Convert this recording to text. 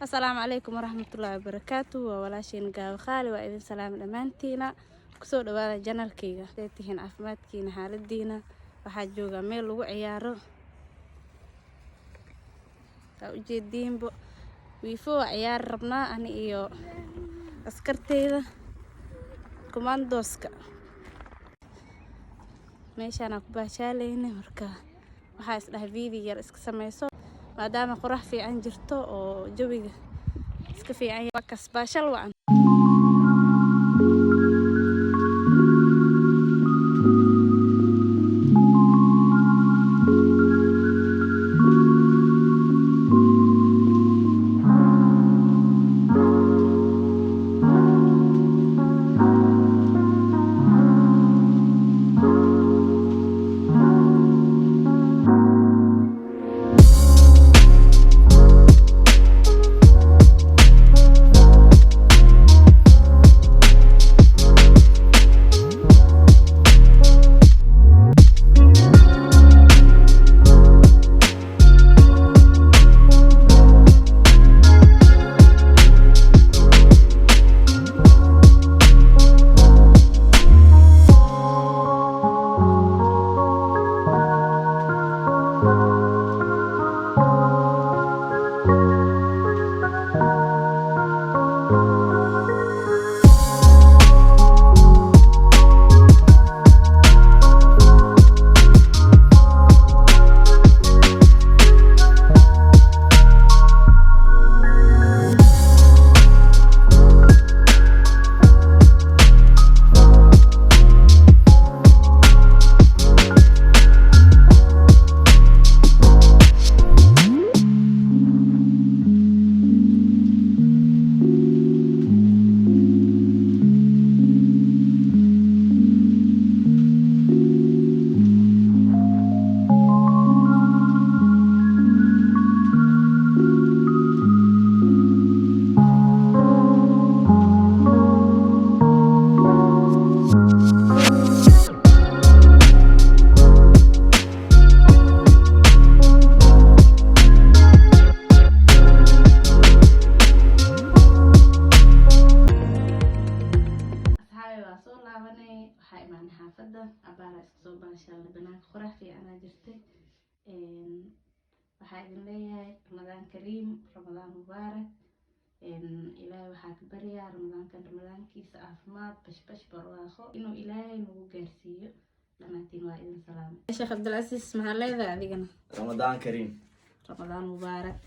السلام عليكم ورحمة الله وبركاته وولاشين قاو خالي وإذن سلام الأمانتينا كسو دوادا جنال كيغا ديتهين عفمات كينا حالدينا waxaa jooga meel lagu ciyaaro taa u jeediinbo wiifo ciyaar rabnaa ani iyo askarteyda commandoska meeshaan ku baashaaleyna marka waxaa isdhahay video yar iska sameyso maadaama qorax fiican jirto oo jawiga iska fiican yahay kas baashal waan xaafada abaara iska soo baashaa banaanka qorax fiican jirtay waxaa idin leeyahay Ramadaan Kariim Ramadaan Mubaarak ilaahay waxaa ka baryaa ramadaankiisa caafimaad bashbash barwaaqo inuu ilaahay nagu gaarsiiyo dhammaantiin waa idin salaam Sheekh Abdul Aziz maxaa leedahay adigana Ramadaan Kariim Ramadaan Mubaarak